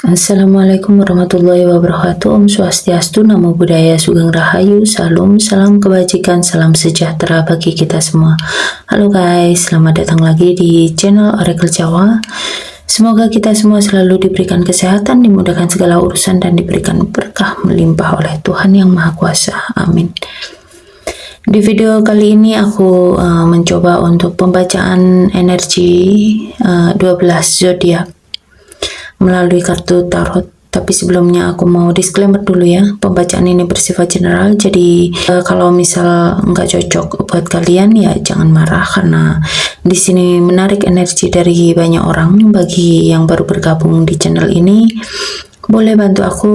Assalamualaikum warahmatullahi wabarakatuh. Om Swastiastu, Namo Buddhaya, Sugeng Rahayu, Salam, salam kebajikan, salam sejahtera bagi kita semua. Halo guys, selamat datang lagi di channel Oracle Jawa. Semoga kita semua selalu diberikan kesehatan, dimudahkan segala urusan, dan diberikan berkah melimpah oleh Tuhan Yang Maha Kuasa. Amin. Di video kali ini aku mencoba untuk pembacaan energi 12 zodiak melalui kartu tarot. Tapi sebelumnya aku mau disclaimer dulu ya, pembacaan ini bersifat general, jadi kalau misal nggak cocok buat kalian ya jangan marah, karena di sini menarik energi dari banyak orang. Bagi yang baru bergabung di channel ini, boleh bantu aku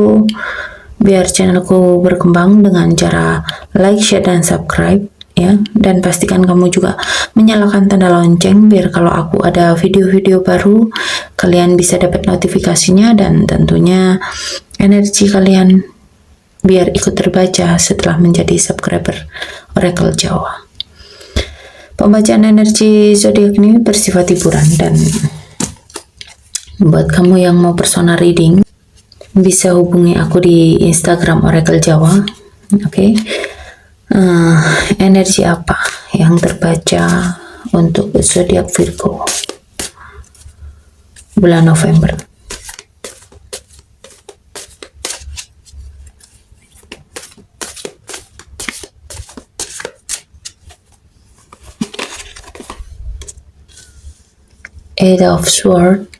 biar channelku berkembang dengan cara like, share, dan subscribe ya, dan pastikan kamu juga menyalakan tanda lonceng biar kalau aku ada video-video baru kalian bisa dapat notifikasinya, dan tentunya energi kalian biar ikut terbaca setelah menjadi subscriber Oracle Jawa. Pembacaan energi zodiak ini bersifat hiburan, dan buat kamu yang mau personal reading bisa hubungi aku di Instagram Oracle Jawa. Oke. Energi apa yang terbaca untuk zodiak Virgo bulan November? Eight of Swords,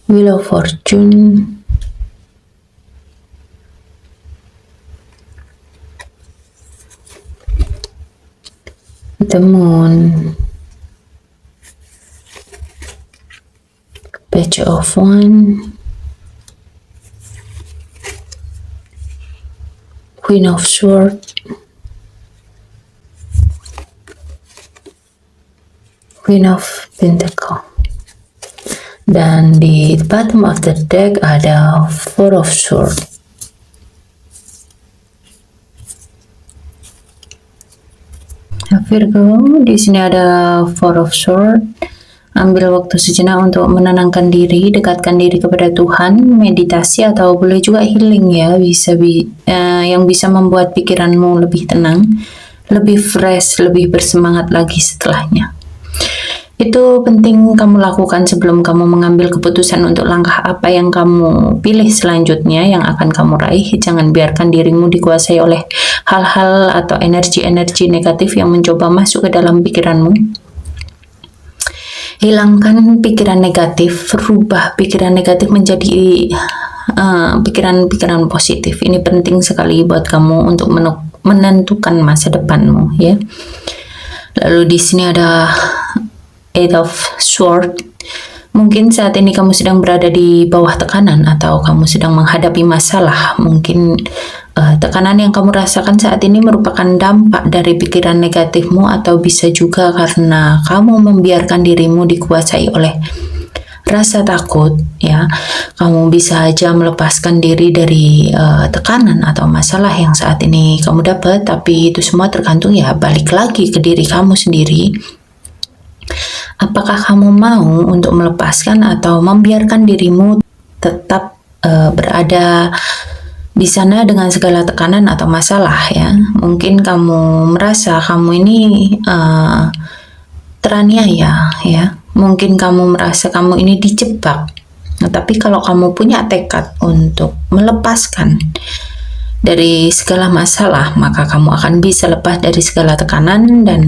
Wheel of Fortune, the Moon, Page of Wands, Queen of Swords, Queen of Pentacles. Dan di bottom of the deck ada Four of Swords. Virgo, di sini ada Four of Swords. Ambil waktu sejenak untuk menenangkan diri, dekatkan diri kepada Tuhan, meditasi atau boleh juga healing ya, yang bisa membuat pikiranmu lebih tenang, lebih fresh, lebih bersemangat lagi setelahnya. Itu penting kamu lakukan sebelum kamu mengambil keputusan untuk langkah apa yang kamu pilih selanjutnya yang akan kamu raih. Jangan biarkan dirimu dikuasai oleh hal-hal atau energi-energi negatif yang mencoba masuk ke dalam pikiranmu. Hilangkan pikiran negatif, rubah pikiran negatif menjadi pikiran-pikiran positif. Ini penting sekali buat kamu untuk menentukan masa depanmu ya. Lalu di sini ada Eight of Swords. Mungkin saat ini kamu sedang berada di bawah tekanan atau kamu sedang menghadapi masalah. Mungkin tekanan yang kamu rasakan saat ini merupakan dampak dari pikiran negatifmu, atau bisa juga karena kamu membiarkan dirimu dikuasai oleh rasa takut ya. Kamu bisa aja melepaskan diri dari tekanan atau masalah yang saat ini kamu dapat, tapi itu semua tergantung ya, balik lagi ke diri kamu sendiri. Apakah kamu mau untuk melepaskan atau membiarkan dirimu tetap berada di sana dengan segala tekanan atau masalah ya? Mungkin kamu merasa kamu ini teraniaya ya. Mungkin kamu merasa kamu ini dijebak. Nah, tapi kalau kamu punya tekad untuk melepaskan dari segala masalah, maka kamu akan bisa lepas dari segala tekanan dan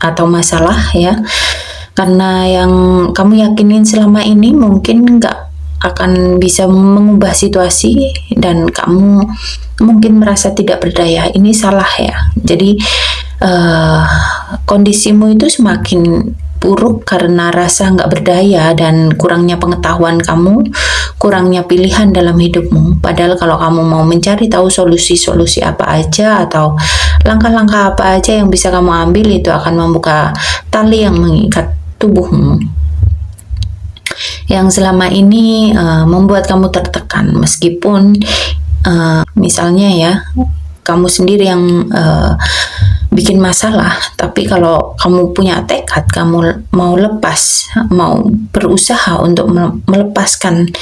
atau masalah ya, karena yang kamu yakinin selama ini mungkin nggak akan bisa mengubah situasi dan kamu mungkin merasa tidak berdaya. Ini salah ya. Jadi kondisimu itu semakin buruk karena rasa nggak berdaya dan kurangnya pengetahuan kamu, kurangnya pilihan dalam hidupmu. Padahal kalau kamu mau mencari tahu solusi-solusi apa aja atau langkah-langkah apa aja yang bisa kamu ambil, itu akan membuka tali yang mengikat tubuhmu yang selama ini membuat kamu tertekan. Meskipun misalnya ya, kamu sendiri yang bikin masalah, tapi kalau kamu punya tekad, kamu mau lepas, mau berusaha untuk melepaskan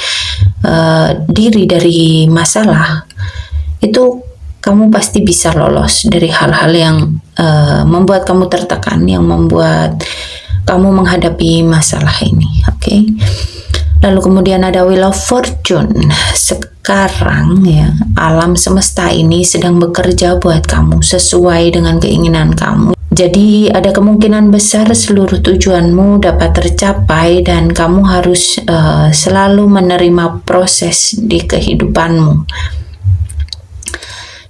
diri dari masalah, itu kamu pasti bisa lolos dari hal-hal yang membuat kamu tertekan, yang membuat kamu menghadapi masalah ini. Oke. Lalu kemudian ada Wheel of Fortune. Sekarang ya, alam semesta ini sedang bekerja buat kamu sesuai dengan keinginan kamu. Jadi ada kemungkinan besar seluruh tujuanmu dapat tercapai dan kamu harus selalu menerima proses di kehidupanmu.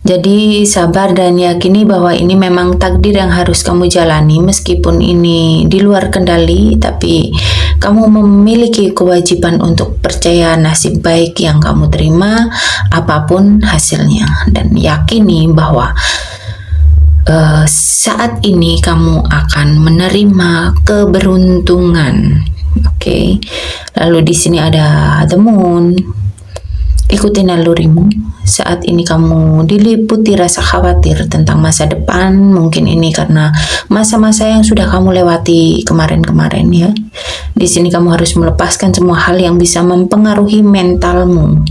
Jadi sabar dan yakini bahwa ini memang takdir yang harus kamu jalani, meskipun ini di luar kendali, tapi kamu memiliki kewajiban untuk percaya nasib baik yang kamu terima apapun hasilnya, dan yakini bahwa saat ini kamu akan menerima keberuntungan. Oke. Lalu di sini ada The Moon. Ikuti nalurimu. Saat ini kamu diliputi rasa khawatir tentang masa depan. Mungkin ini karena masa-masa yang sudah kamu lewati kemarin-kemarin ya. Di sini kamu harus melepaskan semua hal yang bisa mempengaruhi mentalmu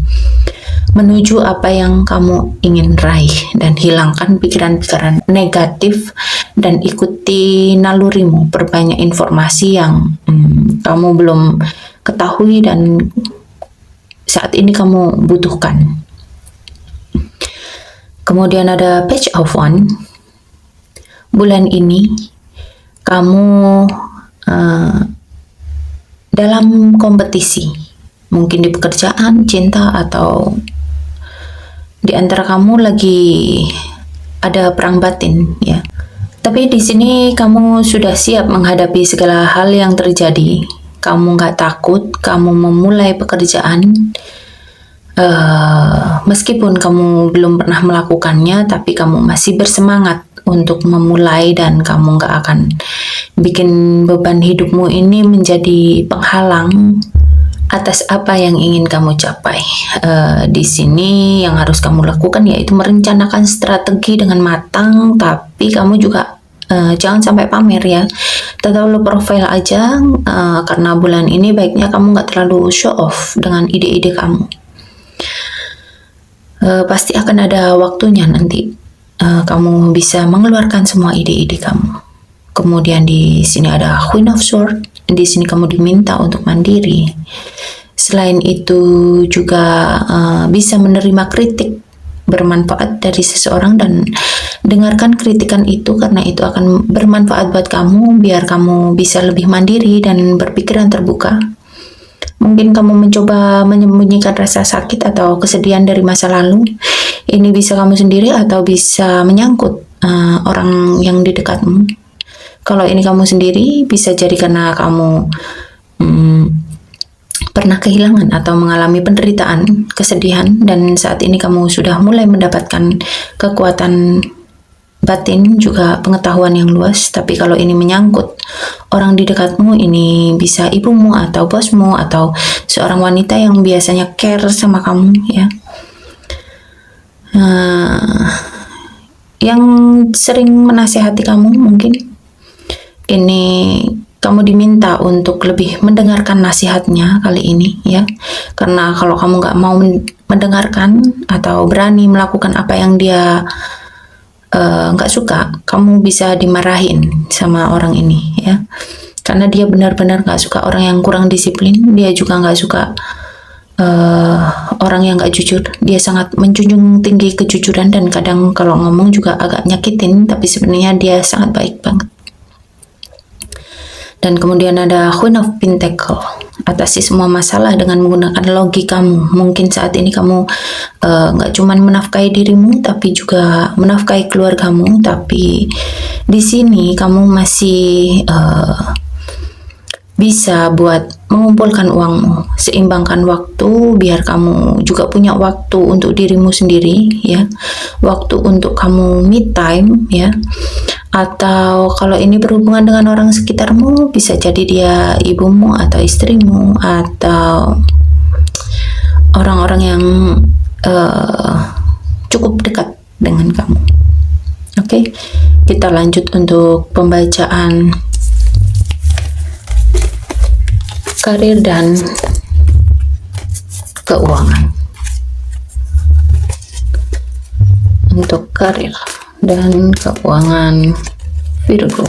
menuju apa yang kamu ingin raih, dan hilangkan pikiran-pikiran negatif dan ikuti nalurimu. Perbanyak informasi yang kamu belum ketahui dan saat ini kamu butuhkan. Kemudian ada Page of Wands. Bulan ini kamu dalam kompetisi, mungkin di pekerjaan, cinta, atau di antara kamu lagi ada perang batin ya. Tapi di sini kamu sudah siap menghadapi segala hal yang terjadi. Kamu nggak takut, kamu memulai pekerjaan. Meskipun kamu belum pernah melakukannya, tapi kamu masih bersemangat untuk memulai, dan kamu nggak akan bikin beban hidupmu ini menjadi penghalang atas apa yang ingin kamu capai. Di sini yang harus kamu lakukan yaitu merencanakan strategi dengan matang, tapi kamu juga jangan sampai pamer ya. Tetap low profile aja, karena bulan ini baiknya kamu nggak terlalu show off dengan ide-ide kamu. Pasti akan ada waktunya nanti kamu bisa mengeluarkan semua ide-ide kamu. Kemudian di sini ada Queen of Swords. Di sini kamu diminta untuk mandiri. Selain itu juga bisa menerima kritik bermanfaat dari seseorang, dan dengarkan kritikan itu karena itu akan bermanfaat buat kamu biar kamu bisa lebih mandiri dan berpikiran terbuka. Mungkin kamu mencoba menyembunyikan rasa sakit atau kesedihan dari masa lalu. Ini bisa kamu sendiri atau bisa menyangkut orang yang di dekatmu. Kalau ini kamu sendiri, bisa jadi karena kamu pernah kehilangan atau mengalami penderitaan, kesedihan, dan saat ini kamu sudah mulai mendapatkan kekuatan batin, juga pengetahuan yang luas. Tapi kalau ini menyangkut orang di dekatmu, ini bisa ibumu atau bosmu atau seorang wanita yang biasanya care sama kamu ya, yang sering menasehati kamu. Mungkin ini kamu diminta untuk lebih mendengarkan nasihatnya kali ini ya, karena kalau kamu nggak mau mendengarkan atau berani melakukan apa yang dia nggak suka, kamu bisa dimarahin sama orang ini ya, karena dia benar-benar nggak suka orang yang kurang disiplin. Dia juga nggak suka orang yang nggak jujur. Dia sangat menjunjung tinggi kejujuran, dan kadang kalau ngomong juga agak nyakitin, tapi sebenarnya dia sangat baik banget. Dan kemudian ada Queen of Pentacles. Atasi semua masalah dengan menggunakan logikamu. Mungkin saat ini kamu nggak cuman menafkahi dirimu, tapi juga menafkahi keluargamu. Tapi di sini kamu masih bisa buat mengumpulkan uangmu, seimbangkan waktu biar kamu juga punya waktu untuk dirimu sendiri ya, waktu untuk kamu me time ya. Atau kalau ini berhubungan dengan orang sekitarmu, bisa jadi dia ibumu atau istrimu atau orang-orang yang cukup dekat dengan kamu. Oke, kita lanjut untuk pembacaan karir dan keuangan. Untuk karir dan keuangan Virgo.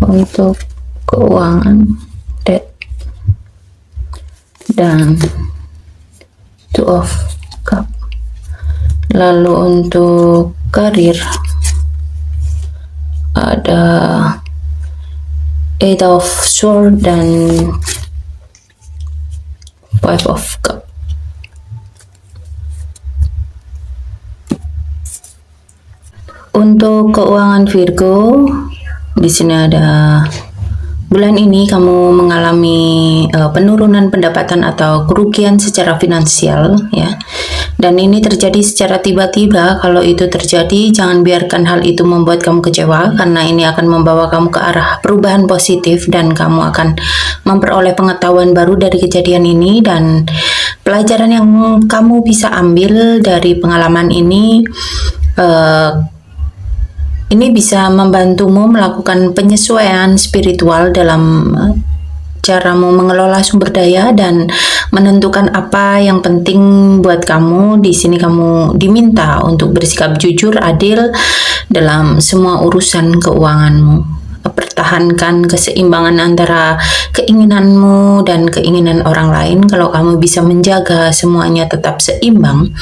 Untuk keuangan debt dan Two of Cup. Lalu untuk karir ada Eight of Swords dan Five of Cup. Untuk keuangan Virgo, di sini ada bulan ini kamu mengalami penurunan pendapatan atau kerugian secara finansial ya. Dan ini terjadi secara tiba-tiba. Kalau itu terjadi, jangan biarkan hal itu membuat kamu kecewa, karena ini akan membawa kamu ke arah perubahan positif dan kamu akan memperoleh pengetahuan baru dari kejadian ini. Dan pelajaran yang kamu bisa ambil dari pengalaman ini bisa membantumu melakukan penyesuaian spiritual dalam caramu mengelola sumber daya dan menentukan apa yang penting buat kamu. Di sini kamu diminta untuk bersikap jujur, adil dalam semua urusan keuanganmu. Pertahankan keseimbangan antara keinginanmu dan keinginan orang lain. Kalau kamu bisa menjaga semuanya tetap seimbang,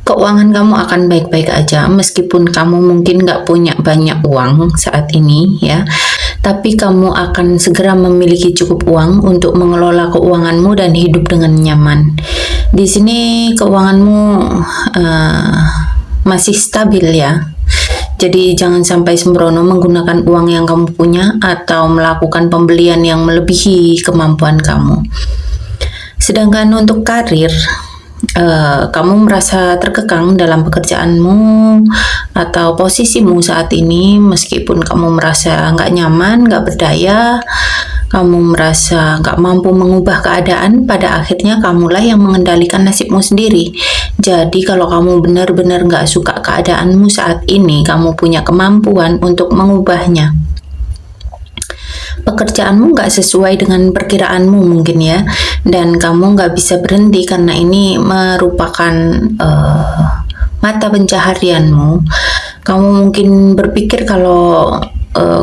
keuangan kamu akan baik-baik aja, meskipun kamu mungkin nggak punya banyak uang saat ini ya, tapi kamu akan segera memiliki cukup uang untuk mengelola keuanganmu dan hidup dengan nyaman. Di sini keuanganmu masih stabil ya, jadi jangan sampai sembrono menggunakan uang yang kamu punya atau melakukan pembelian yang melebihi kemampuan kamu. Sedangkan untuk karir, kamu merasa terkekang dalam pekerjaanmu atau posisimu saat ini, meskipun kamu merasa nggak nyaman, nggak berdaya, kamu merasa nggak mampu mengubah keadaan. Pada akhirnya kamulah yang mengendalikan nasibmu sendiri. Jadi kalau kamu benar-benar nggak suka keadaanmu saat ini, kamu punya kemampuan untuk mengubahnya. Pekerjaanmu nggak sesuai dengan perkiraanmu mungkin ya, dan kamu nggak bisa berhenti karena ini merupakan mata pencaharianmu. Kamu mungkin berpikir kalau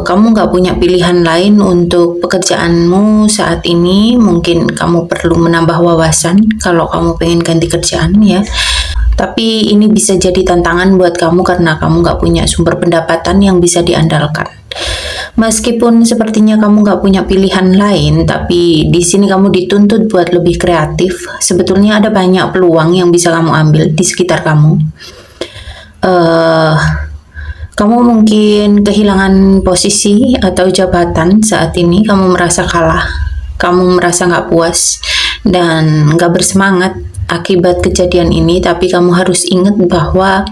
kamu nggak punya pilihan lain untuk pekerjaanmu saat ini. Mungkin kamu perlu menambah wawasan kalau kamu pengen ganti kerjaan ya. Tapi ini bisa jadi tantangan buat kamu karena kamu nggak punya sumber pendapatan yang bisa diandalkan. Meskipun sepertinya kamu nggak punya pilihan lain, tapi di sini kamu dituntut buat lebih kreatif. Sebetulnya ada banyak peluang yang bisa kamu ambil di sekitar kamu. Kamu mungkin kehilangan posisi atau jabatan saat ini. Kamu merasa kalah, kamu merasa nggak puas dan nggak bersemangat akibat kejadian ini. Tapi kamu harus ingat bahwa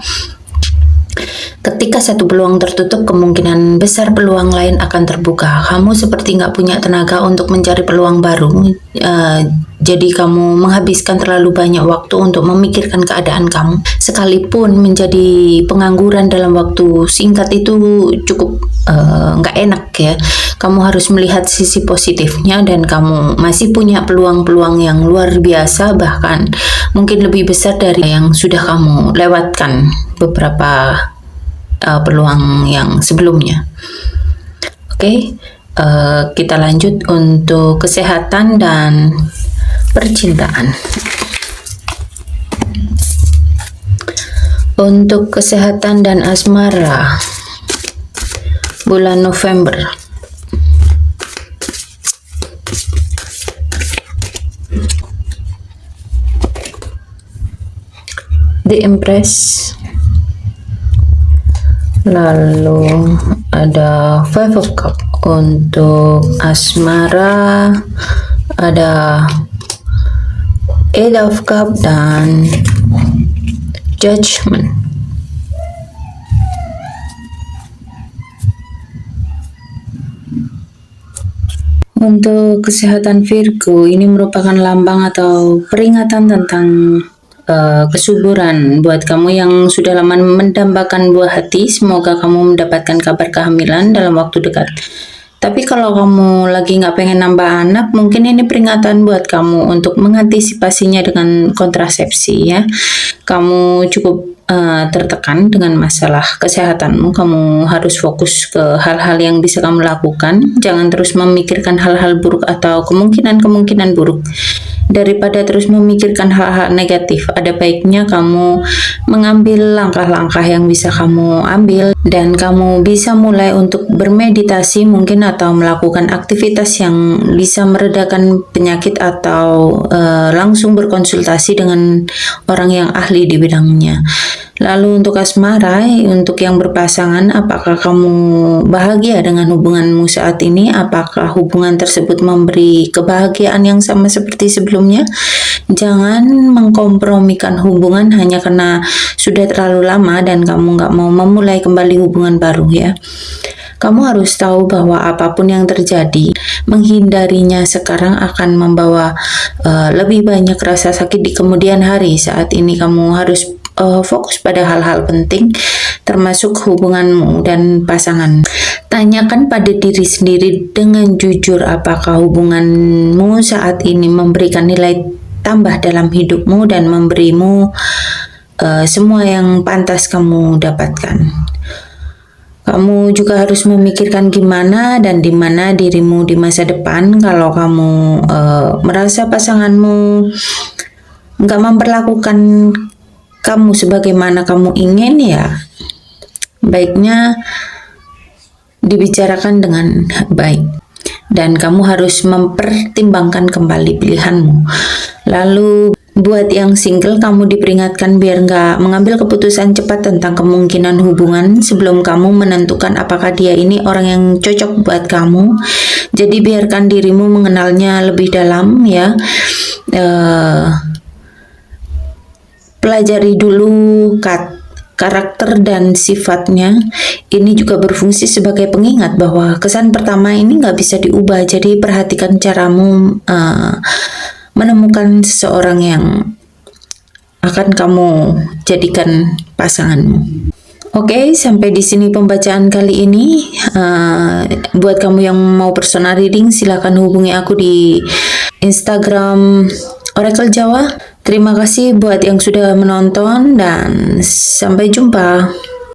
ketika satu peluang tertutup, kemungkinan besar peluang lain akan terbuka. Kamu seperti nggak punya tenaga untuk mencari peluang baru. Jadi kamu menghabiskan terlalu banyak waktu untuk memikirkan keadaan kamu. Sekalipun menjadi pengangguran dalam waktu singkat itu cukup nggak enak ya. Kamu harus melihat sisi positifnya dan kamu masih punya peluang-peluang yang luar biasa, bahkan mungkin lebih besar dari yang sudah kamu lewatkan beberapa peluang yang sebelumnya. Oke, kita lanjut untuk kesehatan dan percintaan. Untuk kesehatan dan asmara bulan November. The Empress. Lalu ada Five of Cup. Untuk asmara ada Eight of Cup dan Judgment. Untuk kesehatan Virgo, ini merupakan lambang atau peringatan tentang kesuburan buat kamu yang sudah lama mendambakan buah hati. Semoga kamu mendapatkan kabar kehamilan dalam waktu dekat. Tapi kalau kamu lagi nggak pengen nambah anak, mungkin ini peringatan buat kamu untuk mengantisipasinya dengan kontrasepsi ya. Kamu cukup tertekan dengan masalah kesehatanmu, kamu harus fokus ke hal-hal yang bisa kamu lakukan. Jangan terus memikirkan hal-hal buruk atau kemungkinan-kemungkinan buruk. Daripada terus memikirkan hal-hal negatif, ada baiknya kamu mengambil langkah-langkah yang bisa kamu ambil dan kamu bisa mulai untuk bermeditasi mungkin atau melakukan aktivitas yang bisa meredakan penyakit atau langsung berkonsultasi dengan orang yang ahli di bidangnya. Lalu untuk asmara, untuk yang berpasangan, apakah kamu bahagia dengan hubunganmu saat ini? Apakah hubungan tersebut memberi kebahagiaan yang sama seperti sebelumnya? Jangan mengkompromikan hubungan hanya karena sudah terlalu lama dan kamu nggak mau memulai kembali hubungan baru ya. Kamu harus tahu bahwa apapun yang terjadi, menghindarinya sekarang akan membawa lebih banyak rasa sakit di kemudian hari. Saat ini kamu harus fokus pada hal-hal penting, termasuk hubunganmu dan pasangan. Tanyakan pada diri sendiri dengan jujur, apakah hubunganmu saat ini memberikan nilai tambah dalam hidupmu dan memberimu semua yang pantas kamu dapatkan. Kamu juga harus memikirkan gimana dan di mana dirimu di masa depan. Kalau kamu merasa pasanganmu nggak memperlakukan kamu sebagaimana kamu ingin, ya baiknya dibicarakan dengan baik dan kamu harus mempertimbangkan kembali pilihanmu. Lalu buat yang single, kamu diperingatkan biar nggak mengambil keputusan cepat tentang kemungkinan hubungan sebelum kamu menentukan apakah dia ini orang yang cocok buat kamu. Jadi biarkan dirimu mengenalnya lebih dalam ya. Pelajari dulu karakter dan sifatnya. Ini juga berfungsi sebagai pengingat bahwa kesan pertama ini nggak bisa diubah. Jadi perhatikan caramu menemukan seseorang yang akan kamu jadikan pasanganmu. Oke, sampai di sini pembacaan kali ini. Buat kamu yang mau personal reading, silakan hubungi aku di Instagram Oracle Jawa. Terima kasih buat yang sudah menonton dan sampai jumpa.